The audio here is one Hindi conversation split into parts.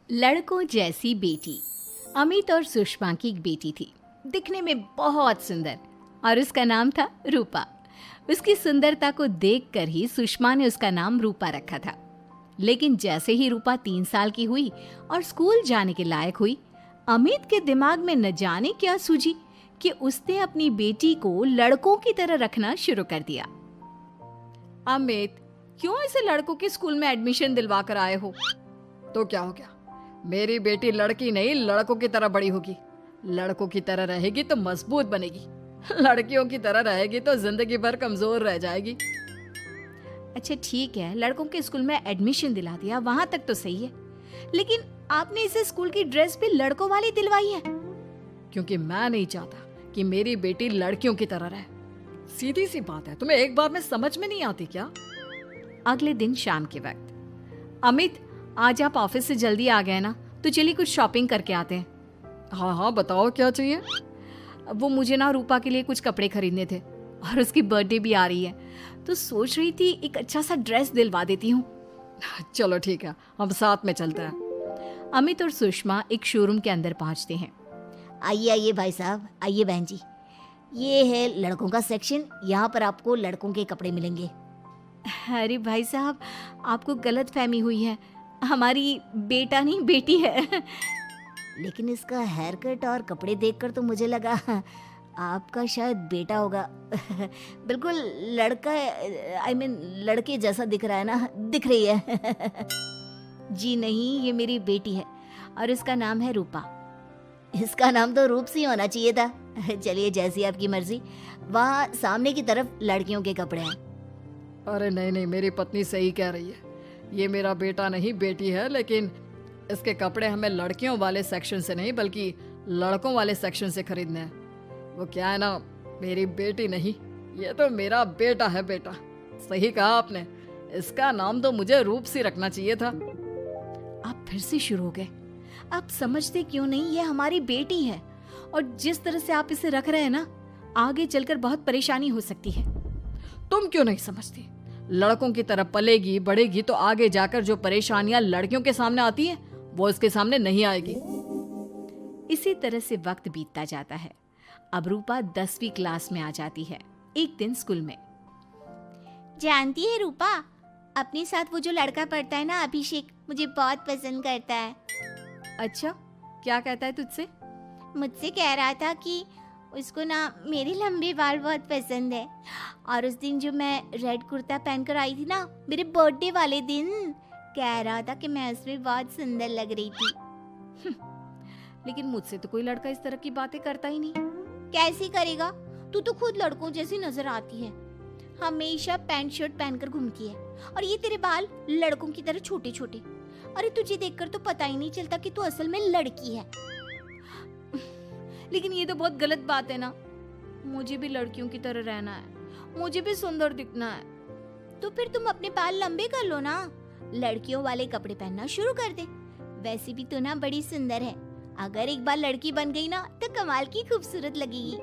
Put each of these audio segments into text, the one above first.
लड़कों जैसी बेटी। अमित और सुषमा की एक बेटी थी, दिखने में बहुत सुंदर, और उसका नाम था रूपा। उसकी सुंदरता को देखकर ही सुषमा ने उसका नाम रूपा रखा था। लेकिन जैसे ही रूपा 3 साल की हुई और स्कूल जाने के लायक हुई, अमित के दिमाग में न जाने क्या सूझी कि उसने अपनी बेटी को लड़कों की तरह रखना शुरू कर दिया। अमित, क्यों इसे लड़कों के स्कूल में एडमिशन दिलवा कर आए हो? तो क्या हो गया, मेरी बेटी लड़की नहीं लड़कों की तरह बड़ी होगी। लड़कों की तरह रहेगी तो मजबूत बनेगी, लड़कियों की तरह रहेगी तो जिंदगी भर कमजोर रह जाएगी। अच्छा ठीक है, लड़कों के स्कूल में एडमिशन दिला दिया, वहां तक तो सही है। लेकिन आपने इसे स्कूल की ड्रेस भी लड़कों वाली दिलवाई है। क्योंकि मैं नहीं चाहता कि मेरी बेटी लड़कियों की तरह रहे। सीधी सी बात है, तुम्हें एक बार में समझ में नहीं आती क्या? अगले दिन शाम के वक्त, अमित आज आप ऑफिस से जल्दी आ गए ना, तो चलिए कुछ शॉपिंग करके आते हैं। हाँ हाँ, बताओ क्या चाहिए? वो मुझे ना रूपा के लिए कुछ कपड़े खरीदने थे, और उसकी बर्थडे भी आ रही है, तो सोच रही थी एक अच्छा सा ड्रेस दिलवा देती हूँ। चलो ठीक है, हम साथ में चलते हैं। अमित और सुषमा एक शोरूम के अंदर पहुंचते हैं। आइए आइए भाई साहब, आइए बहन जी। ये है लड़कों का सेक्शन, यहाँ पर आपको लड़कों के कपड़े मिलेंगे। अरे भाई साहब, आपको गलत फहमी हुई है, हमारी बेटा नहीं बेटी है। लेकिन इसका हेयर कट और कपड़े देखकर तो मुझे लगा आपका शायद बेटा होगा। बिल्कुल लड़का, आई मीन लड़के जैसा दिख रहा है ना, दिख रही है। जी नहीं, ये मेरी बेटी है और इसका नाम है रूपा। इसका नाम तो रूप सी होना चाहिए था। चलिए जैसी आपकी मर्जी। वहाँ सामने की तरफ लड़कियों के कपड़े हैं। अरे नहीं नहीं, मेरी पत्नी सही कह रही है, ये मेरा बेटा नहीं बेटी है। लेकिन इसके कपड़े हमें लड़कियों वाले सेक्शन से नहीं बल्कि लड़कों वाले सेक्शन से खरीदने हैं। वो क्या है ना, मेरी बेटी नहीं, ये तो मेरा बेटा है। बेटा, सही कहा आपने, इसका नाम तो मुझे रूप सी रखना चाहिए था। आप फिर से शुरू हो गए। आप समझते क्यों नहीं, ये हमारी बेटी है, और जिस तरह से आप इसे रख रहे हैं ना, आगे चलकर बहुत परेशानी हो सकती है। तुम क्यों नहीं समझती? लड़कों की तरह पलेगी बढ़ेगी तो आगे जाकर जो परेशानियां लड़कियों के सामने आती हैं, वो इसके सामने नहीं आएगी। इसी तरह से वक्त बीतता जाता है। अब रूपा 10वीं क्लास में आ जाती है। एक दिन स्कूल में, जानती है रूपा, अपने साथ वो जो लड़का पढ़ता है ना, अभिषेक, मुझे बहुत पसंद करता है। अच्छा, क्या कहता है तुझसे? मुझसे कह रहा था कि उसको ना मेरे लंबे बाल बहुत पसंद है, और उस दिन जो मैं रेड कुर्ता पहनकर आई थी ना, मेरे बर्थडे वाले दिन, कह रहा था कि मैं उसमें बहुत सुंदर लग रही थी। लेकिन मुझसे तो कोई लड़का इस तरह की बातें करता ही नहीं। कैसे करेगा? तू तो खुद लड़कों जैसी नजर आती है, हमेशा पैंट शर्ट पहनकर घूमती है, और ये तेरे बाल लड़कों की तरह छोटे छोटे। अरे तुझे देखकर तो पता ही नहीं चलता कि तू असल में लड़की है। लेकिन ये तो बहुत गलत बात है ना, मुझे भी लड़कियों की तरह रहना है, मुझे भी सुंदर दिखना है। तो फिर तुम अपने बाल लंबे कर लो ना, लड़कियों वाले कपड़े पहनना शुरू कर दे। वैसे भी तू ना बड़ी सुंदर है, अगर एक बार लड़की बन गई ना तो कमाल की खूबसूरत लगेगी।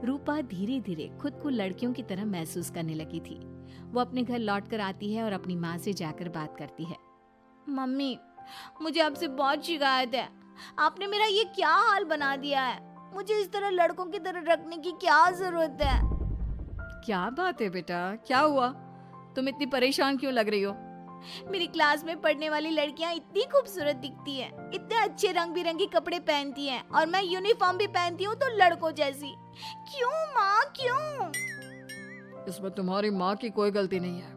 रूपा धीरे धीरे खुद को लड़कियों की तरह महसूस करने लगी थी। वो अपने घर लौट कर आती है और अपनी माँ से जाकर बात करती है। मम्मी, मुझे आपसे बहुत शिकायत है, आपने मेरा ये क्या हाल बना दिया है। मुझे इस तरह लड़कों की तरह रखने की क्या जरूरत है? क्या बात है बेटा, क्या हुआ? तुम इतनी परेशान क्यों लग रही हो? मेरी क्लास में पढ़ने वाली लड़कियां इतनी खूबसूरत दिखती हैं, इतने अच्छे रंग बिरंगे कपड़े पहनती हैं, और मैं यूनिफॉर्म भी पहनती हूँ तो लड़कों जैसी। क्यों माँ, क्यों? इसमें तुम्हारी माँ की कोई गलती नहीं है।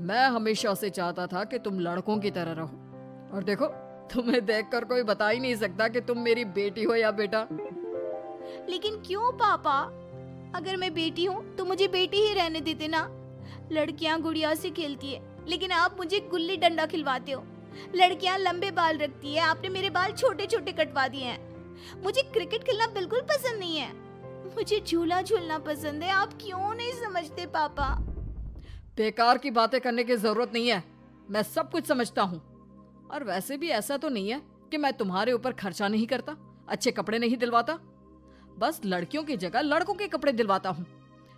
मैं हमेशा से चाहता था कि तुम लड़कों की तरह रहो, और देखो, तुम्हें देखकर कोई बता ही नहीं सकता कि तुम मेरी बेटी हो या बेटा। लेकिन क्यों पापा? अगर मैं बेटी हूँ तो मुझे बेटी ही रहने देते ना। लड़कियाँ गुड़िया से खेलती है, लेकिन आप मुझे गुल्ली डंडा खिलवाते हो। लड़कियाँ लंबे बाल रखती है, आपने मेरे बाल छोटे छोटे कटवा दिए हैं। मुझे क्रिकेट खेलना बिल्कुल पसंद नहीं है, मुझे झूला झूलना पसंद है। आप क्यों नहीं समझते पापा? बेकार की बातें करने की जरूरत नहीं है, मैं सब कुछ समझता हूँ। और वैसे भी ऐसा तो नहीं है कि मैं तुम्हारे ऊपर खर्चा नहीं करता, अच्छे कपड़े नहीं दिलवाता। बस लड़कियों की जगह लड़कों के कपड़े दिलवाता हूँ,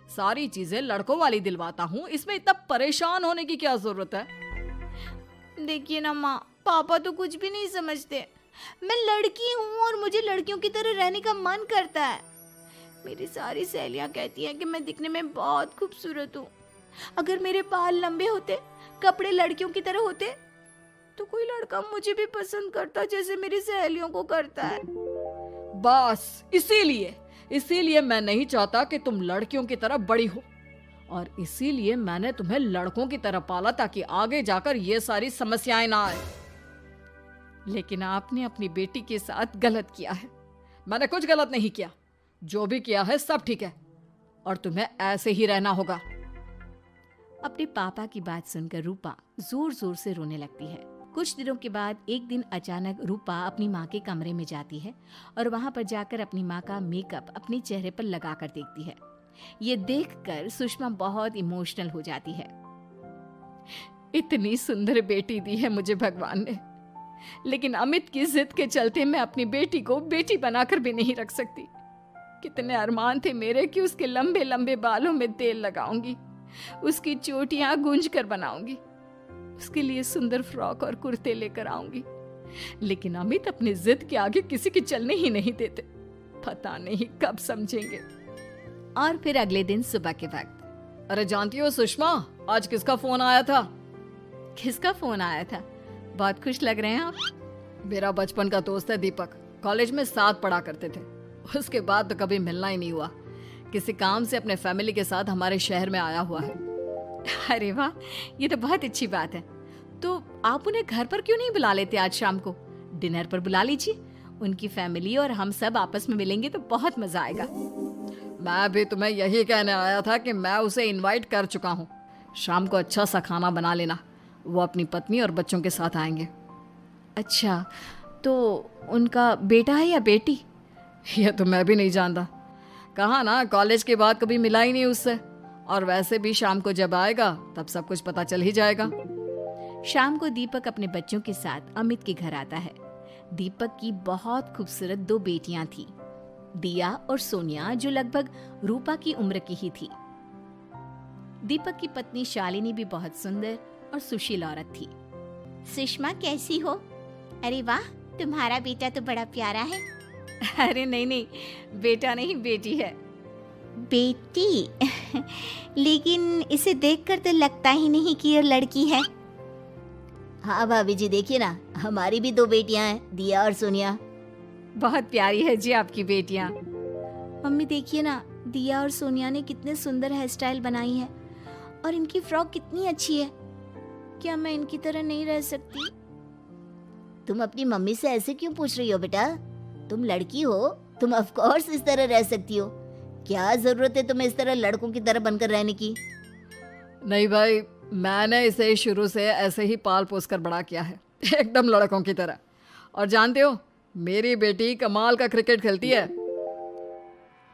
सारी चीजें लड़कों वाली दिलवाता हूँ। इसमें इतना परेशान होने की क्या जरूरत है? देखिए ना माँ, पापा तो कुछ भी नहीं समझते। मैं लड़की हूँ और मुझे लड़कियों की तरह रहने का मन करता है। मेरी सारी सहेलियाँ कहती हैं कि मैं दिखने में बहुत खूबसूरत हूँ। अगर मेरे बाल लंबे होते, कपड़े लड़कियों की तरह होते, तो कोई लड़का मुझे भी पसंद करता जैसे मेरी सहेलियों को करता है। बस इसीलिए मैं नहीं चाहता कि तुम लड़कियों की तरह बड़ी हो, और इसीलिए मैंने तुम्हें लड़कों की तरह पाला ताकि आगे जाकर ये सारी समस्याएं ना आए। लेकिन आपने अपनी बेटी के साथ गलत किया है। मैंने कुछ गलत नहीं किया, जो भी किया है सब ठीक है, और तुम्हें ऐसे ही रहना होगा। अपने पापा की बात सुनकर रूपा जोर जोर से रोने लगती है। कुछ दिनों के बाद एक दिन अचानक रूपा अपनी माँ के कमरे में जाती है और वहां पर जाकर अपनी माँ का मेकअप अपने चेहरे पर लगाकर देखती है। ये देखकर सुषमा बहुत इमोशनल हो जाती है। इतनी सुंदर बेटी दी है मुझे भगवान ने, लेकिन अमित की जिद के चलते मैं अपनी बेटी को बेटी बनाकर भी नहीं रख सकती। कितने अरमान थे मेरे कि उसके लंबे लंबे बालों में तेल लगाऊंगी, उसकी चोटियां गूंज कर बनाऊंगी, उसके लिए सुंदर फ्रॉक और कुर्ते लेकर आऊंगी। लेकिन अमित अपनी जिद के आगे किसी की चलने ही नहीं देते। पता नहीं कब समझेंगे। और फिर अगले दिन सुबह के वक्त। अरे जानती हो सुषमा, आज किसका फोन आया था? किसका फोन आया था? बहुत खुश लग रहे हैं आप। मेरा बचपन का दोस्त है दीपक, कॉलेज में साथ पढ़ा करते थे। उसके बाद तो कभी मिलना ही नहीं हुआ। किसी काम से अपने फैमिली के साथ हमारे शहर में आया हुआ है। अरे वाह, ये तो बहुत अच्छी बात है। तो आप उन्हें घर पर क्यों नहीं बुला लेते? आज शाम को डिनर पर बुला लीजिए। उनकी फैमिली और हम सब आपस में मिलेंगे तो बहुत मजा आएगा। मैं भी तुम्हें यही कहने आया था कि मैं उसे इनवाइट कर चुका हूँ। शाम को अच्छा सा खाना बना लेना, वो अपनी पत्नी और बच्चों के साथ आएंगे। अच्छा, तो उनका बेटा है या बेटी? ये तो मैं भी नहीं जानता। कहा ना, कॉलेज के बाद कभी मिला ही नहीं उससे, और वैसे भी शाम को जब आएगा तब सब कुछ पता चल ही जाएगा। शाम को दीपक अपने बच्चों के साथ अमित के घर आता है। दीपक की बहुत खूबसूरत 2 बेटियां थी, दिया और सोनिया, जो लगभग रूपा की उम्र की ही थी। दीपक की पत्नी शालिनी भी बहुत सुंदर और सुशील औरत थी। सुषमा कैसी हो? अरे वाह, तुम्हारा बेटा तो बड़ा प्यारा है। अरे नहीं, बेटा नहीं, बेटी है। बेटी? लेकिन इसे देखकर तो लगता ही नहीं कि ये लड़की है। हाँ भाभी जी, देखिए ना, हमारी भी 2 बेटियां हैं, दिया और सोनिया। बहुत प्यारी है जी आपकी बेटियां। मम्मी देखिए ना, दिया और सोनिया ने कितने सुंदर हेयर स्टाइल बनाई है, और इनकी फ्रॉक कितनी अच्छी है। क्या मैं इनकी तरह नहीं रह सकती? तुम अपनी मम्मी से ऐसे क्यों पूछ रही हो बेटा? तुम लड़की हो, तुम ऑफ कोर्स इस तरह रह सकती हो। क्या जरूरत है तुम्हें इस तरह लड़कों की तरह बनकर रहने की? नहीं भाई, मैंने इसे शुरू से ऐसे ही पाल पोस कर बड़ा किया है, एकदम लड़कों की तरह। और जानते हो, मेरी बेटी कमाल का क्रिकेट खेलती है।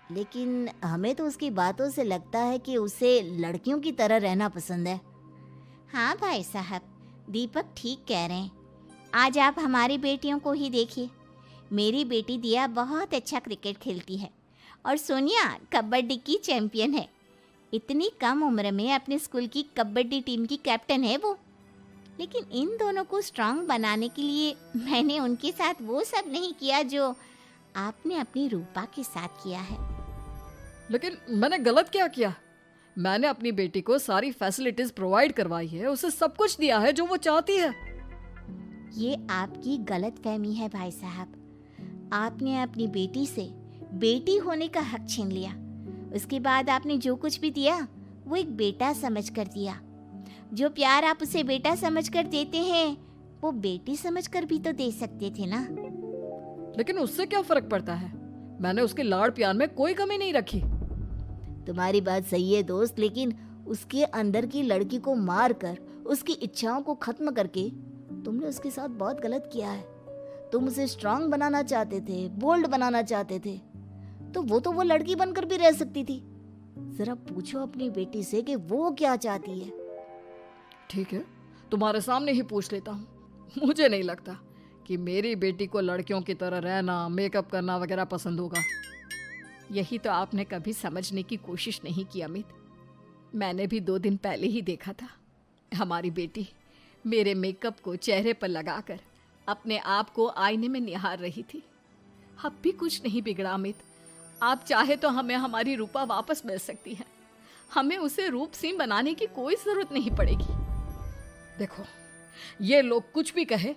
लेकिन हमें तो उसकी बातों से लगता है कि उसे लड़कियों की तरह रहना पसंद है। हाँ भाई साहब, दीपक ठीक कह रहे हैं। आज आप हमारी बेटियों को ही देखिए। मेरी बेटी दिया बहुत अच्छा क्रिकेट खेलती है, और सोनिया कबड्डी की चैंपियन है। इतनी कम उम्र में अपने स्कूल की कबड्डी टीम की कैप्टन है वो। लेकिन इन दोनों को स्ट्रांग बनाने के लिए मैंने उनके साथ वो सब नहीं किया जो आपने अपनी रूपा के साथ किया है। लेकिन मैंने गलत क्या किया? मैंने अपनी बेटी को सारी फैसिलिटीज प्रोवाइड करवाई है, उसे सब कुछ दिया है जो वो चाहती है। ये आपकी गलतफहमी है भाई साहब। आपने अपनी बेटी से बेटी होने का हक छीन लिया। उसके बाद आपने जो कुछ भी दिया वो एक बेटा समझकर दिया। जो प्यार आप उसे बेटा समझकर देते हैं वो बेटी समझकर भी तो दे सकते थे ना। लेकिन उससे क्या फर्क पड़ता है? मैंने उसके लाड़ प्यार में कोई कमी नहीं रखी। तुम्हारी बात सही है दोस्त, लेकिन उसके अंदर की लड़की को मार कर, उसकी इच्छाओं को खत्म करके तुमने उसके साथ बहुत गलत किया है। तुम उसे स्ट्रांग बनाना चाहते थे, बोल्ड बनाना चाहते थे, तो वो लड़की बनकर भी रह सकती थी। जरा पूछो अपनी बेटी से कि वो क्या चाहती है। ठीक है, तुम्हारे सामने ही पूछ लेता हूँ। मुझे नहीं लगता कि मेरी बेटी को लड़कियों की तरह रहना, मेकअप करना वगैरह पसंद होगा। यही तो आपने कभी समझने की कोशिश नहीं की अमित। मैंने भी 2 दिन पहले ही देखा था। हमारी बेटी मेरे मेकअप को चेहरे पर लगाकर अपने आप को आईने में निहार रही थी। अब भी कुछ नहीं बिगड़ा अमित। आप चाहे तो हमें हमारी रूपा वापस मिल सकती है। हमें उसे रूप सिंह बनाने की कोई जरूरत नहीं पड़ेगी। देखो, ये लोग कुछ भी कहे,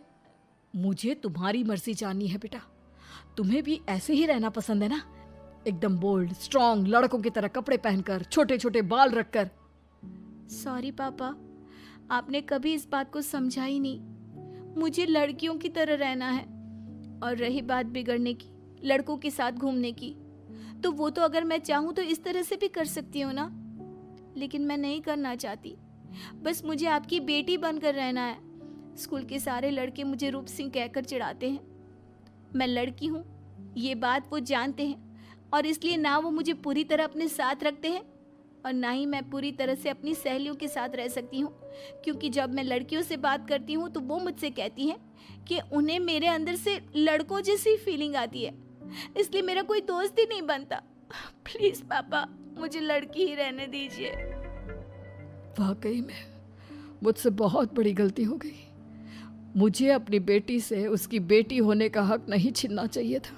मुझे तुम्हारी मर्जी जाननी है बेटा। तुम्हें भी ऐसे ही रहना पसंद है ना? एकदम बोल्ड, स्ट्रांग, लड़कों की तरह कपड़े पहनकर, छोटे छोटे बाल रखकर। सॉरी पापा, आपने कभी इस बात को समझा ही नहीं। मुझे लड़कियों की तरह रहना है। और रही बात बिगड़ने की, लड़कों के साथ घूमने की, तो वो तो अगर मैं चाहूँ तो इस तरह से भी कर सकती हूँ ना। लेकिन मैं नहीं करना चाहती। बस मुझे आपकी बेटी बनकर रहना है। स्कूल के सारे लड़के मुझे रूप सिंह कहकर चिढ़ाते हैं। मैं लड़की हूँ, ये बात वो जानते हैं, और इसलिए ना वो मुझे पूरी तरह अपने साथ रखते हैं और ना ही मैं पूरी तरह से अपनी सहेलियों के साथ रह सकती हूँ। क्योंकि जब मैं लड़कियों से बात करती हूँ तो वो मुझसे कहती हैं कि उन्हें मेरे अंदर से लड़कों जैसी फीलिंग आती है, इसलिए मेरा कोई दोस्त ही नहीं बनता। प्लीज पापा, मुझे लड़की ही रहने दीजिए। वाकई में मुझसे बहुत बड़ी गलती हो गई। मुझे अपनी बेटी से उसकी बेटी होने का हक नहीं छीनना चाहिए था।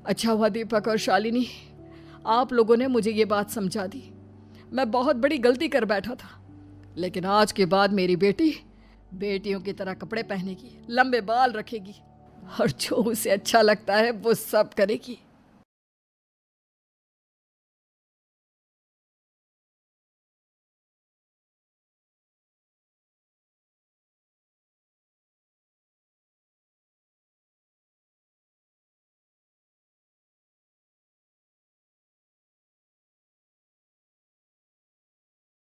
अच्छा हुआ दीपक और शालिनी, आप लोगों ने मुझे ये बात समझा दी। मैं बहुत बड़ी गलती कर बैठा था, लेकिन आज के बाद मेरी बेटी बेटियों की तरह कपड़े पहनेगी, लंबे बाल रखेगी और जो उसे अच्छा लगता है वो सब करेगी।